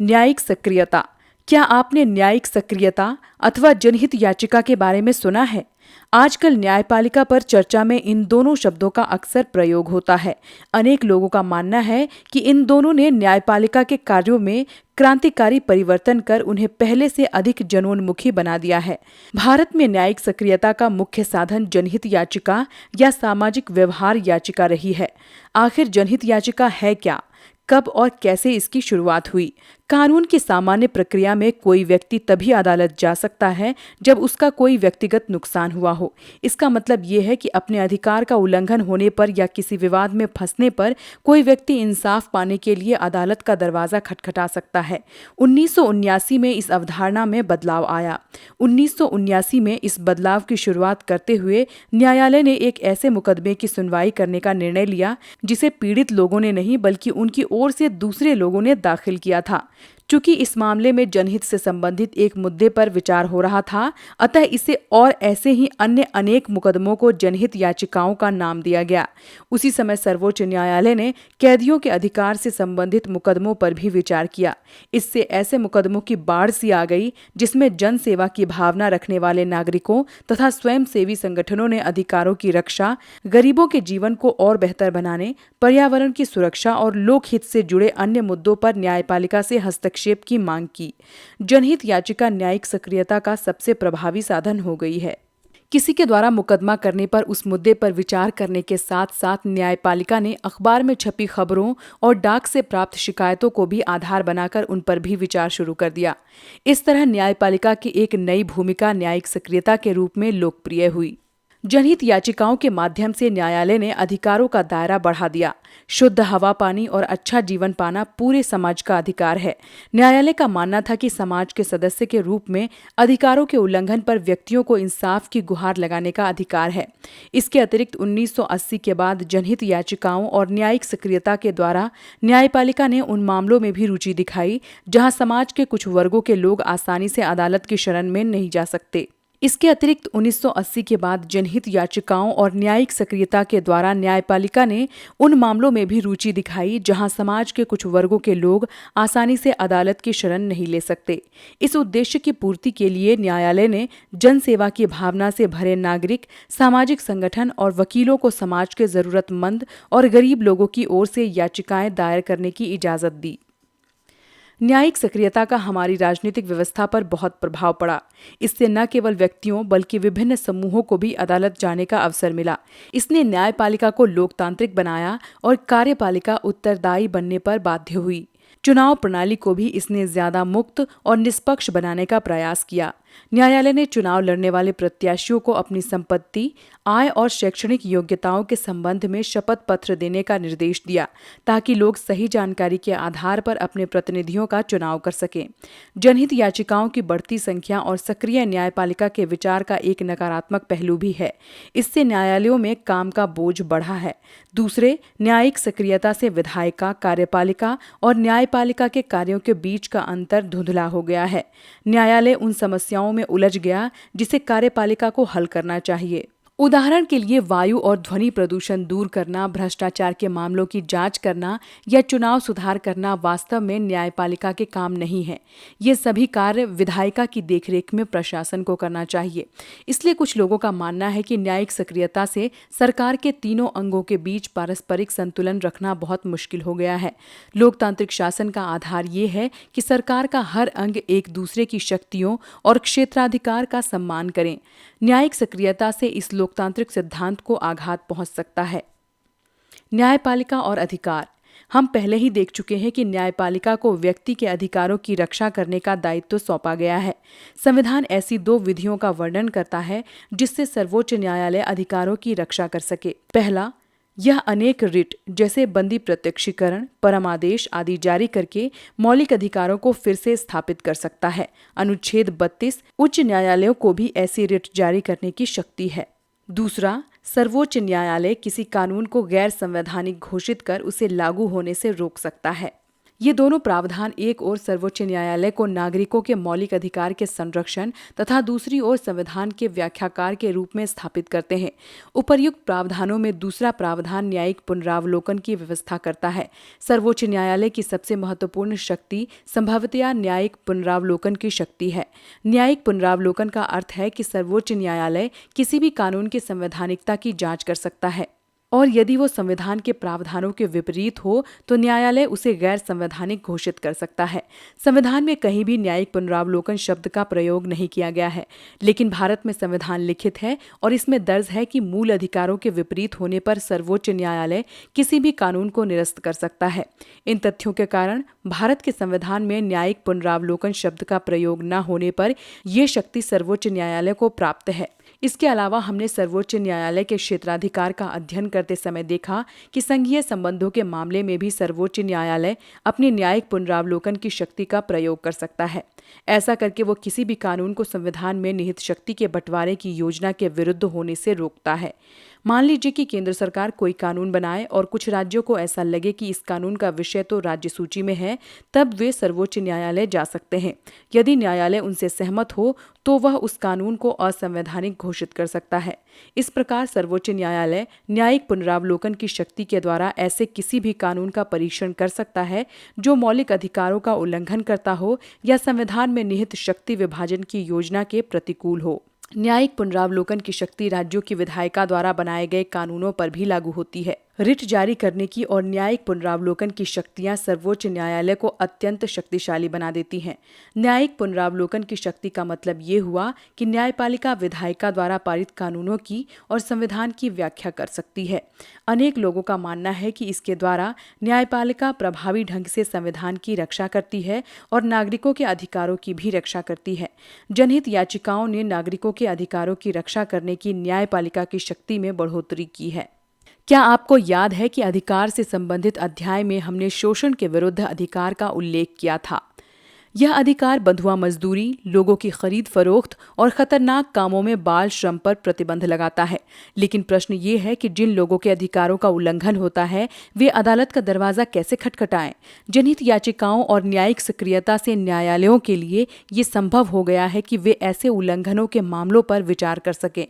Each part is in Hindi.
न्यायिक सक्रियता। क्या आपने न्यायिक सक्रियता अथवा जनहित याचिका के बारे में सुना है? आजकल न्यायपालिका पर चर्चा में इन दोनों शब्दों का अक्सर प्रयोग होता है। अनेक लोगों का मानना है कि इन दोनों ने न्यायपालिका के कार्यों में क्रांतिकारी परिवर्तन कर उन्हें पहले से अधिक जनोन्मुखी बना दिया है। भारत में न्यायिक सक्रियता का मुख्य साधन जनहित याचिका या सामाजिक व्यवहार याचिका रही है। आखिर जनहित याचिका है क्या? कब और कैसे इसकी शुरुआत हुई? कानून की सामान्य प्रक्रिया में कोई व्यक्ति तभी अदालत जा सकता है जब उसका कोई व्यक्तिगत नुकसान हुआ हो। इसका मतलब ये है कि अपने अधिकार का उल्लंघन होने पर या किसी विवाद में फंसने पर कोई व्यक्ति इंसाफ पाने के लिए अदालत का दरवाजा खटखटा सकता है। 1979 में इस अवधारणा में बदलाव आया। 1979 में इस बदलाव की शुरुआत करते हुए न्यायालय ने एक ऐसे मुकदमे की सुनवाई करने का निर्णय लिया जिसे पीड़ित लोगों ने नहीं बल्कि उनकी ओर से दूसरे लोगों ने दाखिल किया था। चूंकि इस मामले में जनहित से संबंधित एक मुद्दे पर विचार हो रहा था, अतः इसे और ऐसे ही अन्य अनेक मुकदमों को जनहित याचिकाओं का नाम दिया गया। उसी समय सर्वोच्च न्यायालय ने कैदियों के अधिकार से संबंधित मुकदमों पर भी विचार किया। इससे ऐसे मुकदमों की बाढ़ सी आ गई जिसमें जन सेवा की भावना रखने वाले नागरिकों तथा स्वयंसेवी संगठनों ने अधिकारों की रक्षा, गरीबों के जीवन को और बेहतर बनाने, पर्यावरण की सुरक्षा और लोकहित से जुड़े अन्य मुद्दों पर न्यायपालिका से हस्तक्षेप की मांग की। जनहित याचिका न्यायिक सक्रियता का सबसे प्रभावी साधन हो गई है। किसी के द्वारा मुकदमा करने पर उस मुद्दे पर विचार करने के साथ साथ न्यायपालिका ने अखबार में छपी खबरों और डाक से प्राप्त शिकायतों को भी आधार बनाकर उन पर भी विचार शुरू कर दिया। इस तरह न्यायपालिका की एक नई भूमिका न्यायिक सक्रियता के रूप में लोकप्रिय हुई। जनहित याचिकाओं के माध्यम से न्यायालय ने अधिकारों का दायरा बढ़ा दिया। शुद्ध हवा पानी और अच्छा जीवन पाना पूरे समाज का अधिकार है। न्यायालय का मानना था कि समाज के सदस्य के रूप में अधिकारों के उल्लंघन पर व्यक्तियों को इंसाफ की गुहार लगाने का अधिकार है। इसके अतिरिक्त 1980 के बाद जनहित याचिकाओं और न्यायिक सक्रियता के द्वारा न्यायपालिका ने उन मामलों में भी रुचि दिखाई जहां समाज के कुछ वर्गों के लोग आसानी से अदालत की शरण में नहीं जा सकते। इसके अतिरिक्त 1980 के बाद जनहित याचिकाओं और न्यायिक सक्रियता के द्वारा न्यायपालिका ने उन मामलों में भी रुचि दिखाई जहां समाज के कुछ वर्गों के लोग आसानी से अदालत की शरण नहीं ले सकते। इस उद्देश्य की पूर्ति के लिए न्यायालय ने जन सेवा की भावना से भरे नागरिक, सामाजिक संगठन और वकीलों को समाज के जरूरतमंद और गरीब लोगों की ओर से याचिकाएं दायर करने की इजाजत दी। न्यायिक सक्रियता का हमारी राजनीतिक व्यवस्था पर बहुत प्रभाव पड़ा। इससे न केवल व्यक्तियों बल्कि विभिन्न समूहों को भी अदालत जाने का अवसर मिला। इसने न्यायपालिका को लोकतांत्रिक बनाया और कार्यपालिका उत्तरदायी बनने पर बाध्य हुई। चुनाव प्रणाली को भी इसने ज्यादा मुक्त और निष्पक्ष बनाने का प्रयास किया। न्यायालय ने चुनाव लड़ने वाले प्रत्याशियों को अपनी संपत्ति, आय और शैक्षणिक योग्यताओं के संबंध में शपथ पत्र देने का निर्देश दिया ताकि लोग सही जानकारी के आधार पर अपने प्रतिनिधियों का चुनाव कर सकें। जनहित याचिकाओं की बढ़ती संख्या और सक्रिय न्यायपालिका के विचार का एक नकारात्मक पहलू भी है। इससे न्यायालयों में काम का बोझ बढ़ा है। दूसरे, न्यायिक सक्रियता से विधायिका, कार्यपालिका और न्यायपालिका के कार्यों के बीच का अंतर धुंधला हो गया है। न्यायालय उन समस्याओं में उलझ गया जिसे कार्यपालिका को हल करना चाहिए। उदाहरण के लिए वायु और ध्वनि प्रदूषण दूर करना, भ्रष्टाचार के मामलों की जांच करना या चुनाव सुधार करना वास्तव में न्यायपालिका के काम नहीं है। ये सभी कार्य विधायिका की देखरेख में प्रशासन को करना चाहिए। इसलिए कुछ लोगों का मानना है कि न्यायिक सक्रियता से सरकार के तीनों अंगों के बीच पारस्परिक संतुलन रखना बहुत मुश्किल हो गया है। लोकतांत्रिक शासन का आधार ये है कि सरकार का हर अंग एक दूसरे की शक्तियों और क्षेत्राधिकार का सम्मान करें। न्यायिक सक्रियता से इस लोकतांत्रिक सिद्धांत को आघात पहुंच सकता है। न्यायपालिका और अधिकार। हम पहले ही देख चुके हैं कि न्यायपालिका को व्यक्ति के अधिकारों की रक्षा करने का दायित्व सौंपा गया है। संविधान ऐसी दो विधियों का वर्णन करता है जिससे सर्वोच्च न्यायालय अधिकारों की रक्षा कर सके। पहला, यह अनेक रिट जैसे बंदी प्रत्यक्षीकरण, परमादेश आदि जारी करके मौलिक अधिकारों को फिर से स्थापित कर सकता है। अनुच्छेद 32 उच्च न्यायालयों को भी ऐसी रिट जारी करने की शक्ति है। दूसरा, सर्वोच्च न्यायालय किसी कानून को गैर संवैधानिक घोषित कर उसे लागू होने से रोक सकता है। ये दोनों प्रावधान एक ओर सर्वोच्च न्यायालय को नागरिकों के मौलिक अधिकार के संरक्षण तथा दूसरी ओर संविधान के व्याख्याकार के रूप में स्थापित करते हैं। उपर्युक्त प्रावधानों में दूसरा प्रावधान न्यायिक पुनरावलोकन की व्यवस्था करता है। सर्वोच्च न्यायालय की सबसे महत्वपूर्ण शक्ति संभवतया न्यायिक पुनरावलोकन की शक्ति है। न्यायिक पुनरावलोकन का अर्थ है कि सर्वोच्च न्यायालय किसी भी कानून की संवैधानिकता की जांच कर सकता है और यदि वो संविधान के प्रावधानों के विपरीत हो तो न्यायालय उसे गैर संवैधानिक घोषित कर सकता है। संविधान में कहीं भी न्यायिक पुनरावलोकन शब्द का प्रयोग नहीं किया गया है, लेकिन भारत में संविधान लिखित है और इसमें दर्ज है कि मूल अधिकारों के विपरीत होने पर सर्वोच्च न्यायालय किसी भी कानून को निरस्त कर सकता है। इन तथ्यों के कारण भारत के संविधान में न्यायिक पुनरावलोकन शब्द का प्रयोग न होने पर यह शक्ति सर्वोच्च न्यायालय को प्राप्त है। इसके अलावा हमने सर्वोच्च न्यायालय के क्षेत्राधिकार का अध्ययन करते समय देखा कि संघीय संबंधों के मामले में भी सर्वोच्च न्यायालय अपनी न्यायिक पुनरावलोकन की शक्ति का प्रयोग कर सकता है। ऐसा करके वो किसी भी कानून को संविधान में निहित शक्ति के बंटवारे की योजना के विरुद्ध होने से रोकता है। मान लीजिए कि केंद्र सरकार कोई कानून बनाए और कुछ राज्यों को ऐसा लगे कि इस कानून का विषय तो राज्य सूची में है, तब वे सर्वोच्च न्यायालय जा सकते हैं। यदि न्यायालय उनसे सहमत हो तो वह उस कानून को असंवैधानिक घोषित कर सकता है। इस प्रकार सर्वोच्च न्यायालय न्यायिक पुनरावलोकन की शक्ति के द्वारा ऐसे किसी भी कानून का परीक्षण कर सकता है जो मौलिक अधिकारों का उल्लंघन करता हो या संविधान में निहित शक्ति विभाजन की योजना के प्रतिकूल हो। न्यायिक पुनरावलोकन की शक्ति राज्यों की विधायिका द्वारा बनाए गए कानूनों पर भी लागू होती है। रिट जारी करने की और न्यायिक पुनरावलोकन की शक्तियां सर्वोच्च न्यायालय को अत्यंत शक्तिशाली बना देती हैं। न्यायिक पुनरावलोकन की शक्ति का मतलब ये हुआ कि न्यायपालिका विधायिका द्वारा पारित कानूनों की और संविधान की व्याख्या कर सकती है। अनेक लोगों का मानना है कि इसके द्वारा न्यायपालिका प्रभावी ढंग से संविधान की रक्षा करती है और नागरिकों के अधिकारों की भी रक्षा करती है। जनहित याचिकाओं ने नागरिकों के अधिकारों की रक्षा करने की न्यायपालिका की शक्ति में बढ़ोतरी की है। क्या आपको याद है कि अधिकार से संबंधित अध्याय में हमने शोषण के विरुद्ध अधिकार का उल्लेख किया था? यह अधिकार बंधुआ मजदूरी, लोगों की खरीद फरोख्त और खतरनाक कामों में बाल श्रम पर प्रतिबंध लगाता है। लेकिन प्रश्न ये है कि जिन लोगों के अधिकारों का उल्लंघन होता है वे अदालत का दरवाजा कैसे खटखटाएं? जनहित याचिकाओं और न्यायिक सक्रियता से न्यायालयों के लिए ये संभव हो गया है कि वे ऐसे उल्लंघनों के मामलों पर विचार कर सकें।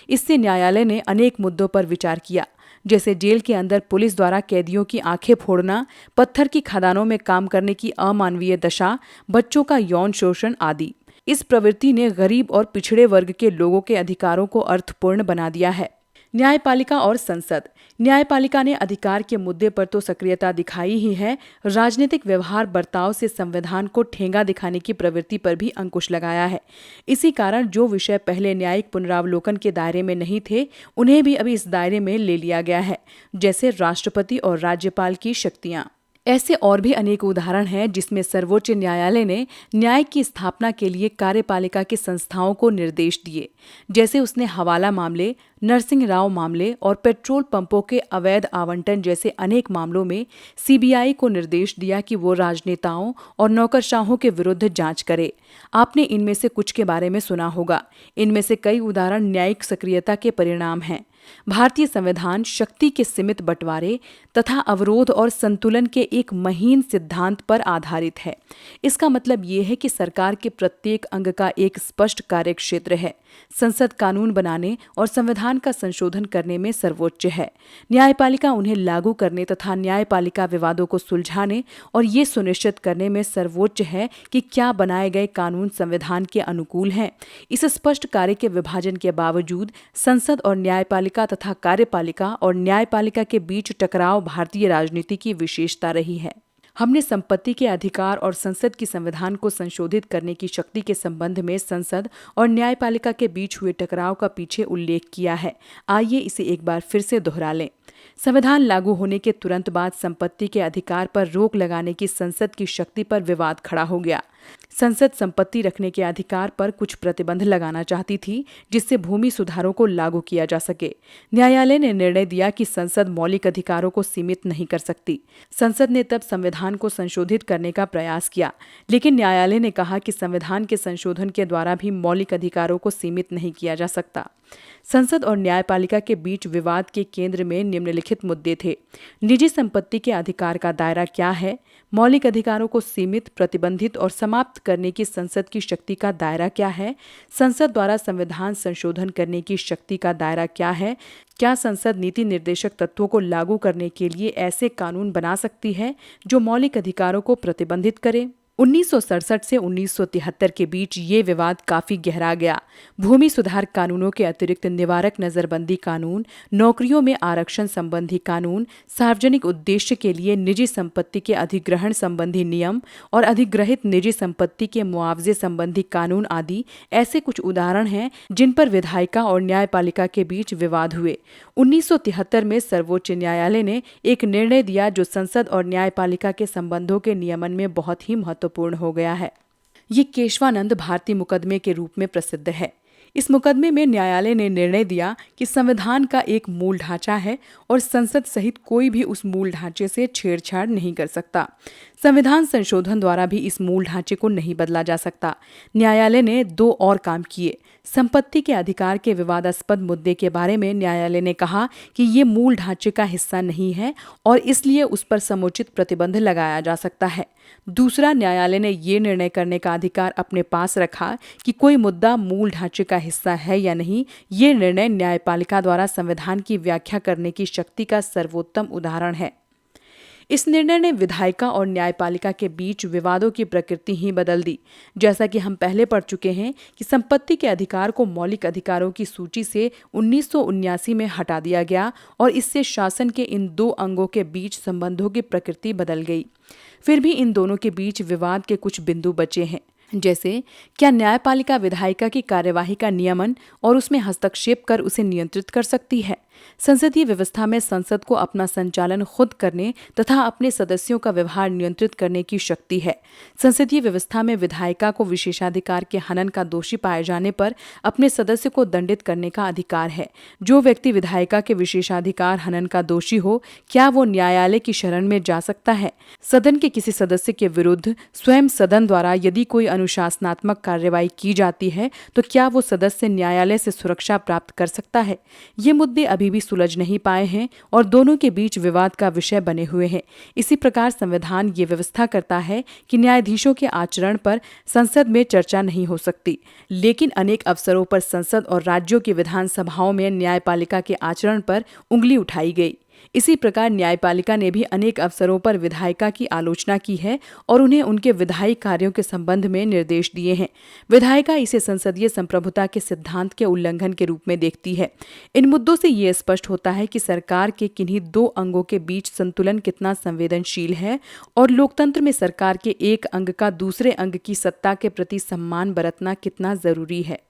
इससे न्यायालय ने अनेक मुद्दों पर विचार किया, जैसे जेल के अंदर पुलिस द्वारा कैदियों की आंखें फोड़ना, पत्थर की खदानों में काम करने की अमानवीय दशा, बच्चों का यौन शोषण आदि। इस प्रवृत्ति ने गरीब और पिछड़े वर्ग के लोगों के अधिकारों को अर्थपूर्ण बना दिया है। न्यायपालिका और संसद। न्यायपालिका ने अधिकार के मुद्दे पर तो सक्रियता दिखाई ही है, राजनीतिक व्यवहार बर्ताव से संविधान को ठेंगा दिखाने की प्रवृत्ति पर भी अंकुश लगाया है। इसी कारण जो विषय पहले न्यायिक पुनरावलोकन के दायरे में नहीं थे, उन्हें भी अभी इस दायरे में ले लिया गया है, जैसे राष्ट्रपति और राज्यपाल की शक्तियां। ऐसे और भी अनेक उदाहरण हैं जिसमें सर्वोच्च न्यायालय ने न्याय की स्थापना के लिए कार्यपालिका की संस्थाओं को निर्देश दिए, जैसे उसने हवाला मामले, नरसिंह राव मामले और पेट्रोल पंपों के अवैध आवंटन जैसे अनेक मामलों में सीबीआई को निर्देश दिया कि वो राजनेताओं और नौकरशाहों के विरुद्ध जांच करे। आपने इनमें से कुछ के बारे में सुना होगा। इनमें से कई उदाहरण न्यायिक सक्रियता के परिणाम हैं। भारतीय संविधान शक्ति के सीमित बंटवारे तथा अवरोध और संतुलन के एक महीन सिद्धांत पर आधारित है। इसका मतलब ये है कि सरकार के प्रत्येक अंग का एक स्पष्ट कार्यक्षेत्र है। संसद कानून बनाने और संविधान का संशोधन करने में सर्वोच्च है। न्यायपालिका उन्हें लागू करने तथा न्यायपालिका विवादों को सुलझाने और ये सुनिश्चित करने में सर्वोच्च है कि क्या बनाए गए कानून संविधान के अनुकूल हैं। इस स्पष्ट कार्य के विभाजन के बावजूद संसद और न्यायपालिका तथा कार्यपालिका और न्यायपालिका के बीच टकराव भारतीय राजनीति की विशेषता रही है। हमने संपत्ति के अधिकार और संसद की संविधान को संशोधित करने की शक्ति के संबंध में संसद और न्यायपालिका के बीच हुए टकराव का पीछे उल्लेख किया है। आइए इसे एक बार फिर से दोहरा लें। संविधान लागू होने के तुरंत बाद संपत्ति के अधिकार पर रोक लगाने की संसद की शक्ति पर विवाद खड़ा हो गया। संसद संपत्ति रखने के अधिकार पर कुछ प्रतिबंध लगाना चाहती थी, जिससे भूमि सुधारों को लागू किया जा सके। न्यायालय ने निर्णय दिया कि संसद मौलिक अधिकारों को सीमित नहीं कर सकती। संसद ने तब संविधान को संशोधित करने का प्रयास किया, लेकिन न्यायालय ने कहा कि संविधान के संशोधन के द्वारा भी मौलिक अधिकारों को सीमित नहीं किया जा सकता। संसद और न्यायपालिका के बीच विवाद के केंद्र में निम्नलिखित मुद्दे थे। निजी संपत्ति के अधिकार का दायरा क्या है? मौलिक अधिकारों को सीमित, प्रतिबंधित और समाप्त करने की संसद की शक्ति का दायरा क्या है? संसद द्वारा संविधान संशोधन करने की शक्ति का दायरा क्या है? क्या संसद नीति निर्देशक तत्वों को लागू करने के लिए ऐसे कानून बना सकती है जो मौलिक अधिकारों को प्रतिबंधित करे? 1967 से 1973 के बीच ये विवाद काफी गहरा गया। भूमि सुधार कानूनों के अतिरिक्त निवारक नजरबंदी कानून, नौकरियों में आरक्षण संबंधी कानून, सार्वजनिक उद्देश्य के लिए निजी संपत्ति के अधिग्रहण संबंधी नियम और अधिग्रहित निजी संपत्ति के मुआवजे संबंधी कानून आदि ऐसे कुछ उदाहरण हैं जिन पर विधायिका और न्यायपालिका के बीच विवाद हुए। 1973 में सर्वोच्च न्यायालय ने एक निर्णय दिया जो संसद और न्यायपालिका के संबंधों के नियमन में बहुत ही महत्वपूर्ण हो गया है। ये केशवानंद भारती मुकदमे के रूप में प्रसिद्ध है। इस मुकदमे में न्यायालय ने निर्णय दिया कि संविधान का एक मूल ढांचा है और संसद सहित कोई भी उस मूल ढांचे से छेड़छाड़ नहीं कर सकता। संविधान संशोधन द्वारा भी इस मूल ढांचे को नहीं बदला जा सकता। न्यायालय ने दो और काम किए। संपत्ति के अधिकार के विवादास्पद मुद्दे के बारे में न्यायालय ने कहा कि ये मूल ढांचे का हिस्सा नहीं है और इसलिए उस पर समुचित प्रतिबंध लगाया जा सकता है। दूसरा, न्यायालय ने ये निर्णय करने का अधिकार अपने पास रखा कि कोई मुद्दा मूल ढांचे का हिस्सा है या नहीं। ये निर्णय न्यायपालिका द्वारा संविधान की व्याख्या करने की शक्ति का सर्वोत्तम उदाहरण है। इस निर्णय ने विधायिका और न्यायपालिका के बीच विवादों की प्रकृति ही बदल दी। जैसा कि हम पहले पढ़ चुके हैं कि संपत्ति के अधिकार को मौलिक अधिकारों की सूची से 1979 में हटा दिया गया और इससे शासन के इन दो अंगों के बीच संबंधों की प्रकृति बदल गई। फिर भी इन दोनों के बीच विवाद के कुछ बिंदु बचे हैं, जैसे क्या न्यायपालिका विधायिका की कार्यवाही का नियमन और उसमें हस्तक्षेप कर उसे नियंत्रित कर सकती है? संसदीय व्यवस्था में संसद को अपना संचालन खुद करने तथा अपने सदस्यों का व्यवहार नियंत्रित करने की शक्ति है। संसदीय व्यवस्था में विधायिका को विशेषाधिकार के हनन का दोषी पाए जाने पर अपने सदस्य को दंडित करने का अधिकार है। जो व्यक्ति विधायिका के विशेषाधिकार हनन का दोषी हो, क्या वो न्यायालय की शरण में जा सकता है? सदन के किसी सदस्य के विरुद्ध स्वयं सदन द्वारा यदि कोई अनुशासनात्मक कार्रवाई की जाती है तो क्या वो सदस्य न्यायालय से सुरक्षा प्राप्त कर सकता है? ये मुद्दे अभी भी सुलझ नहीं पाए हैं और दोनों के बीच विवाद का विषय बने हुए हैं। इसी प्रकार संविधान ये व्यवस्था करता है कि न्यायाधीशों के आचरण पर संसद में चर्चा नहीं हो सकती, लेकिन अनेक अवसरों पर संसद और राज्यों की विधानसभाओं में न्यायपालिका के आचरण पर उंगली उठाई गई। इसी प्रकार न्यायपालिका ने भी अनेक अवसरों पर विधायिका की आलोचना की है और उन्हें उनके विधायी कार्यों के संबंध में निर्देश दिए हैं। विधायिका इसे संसदीय संप्रभुता के सिद्धांत के उल्लंघन के रूप में देखती है। इन मुद्दों से ये स्पष्ट होता है कि सरकार के किन्हीं दो अंगों के बीच संतुलन कितना संवेदनशील है और लोकतंत्र में सरकार के एक अंग का दूसरे अंग की सत्ता के प्रति सम्मान बरतना कितना जरूरी है।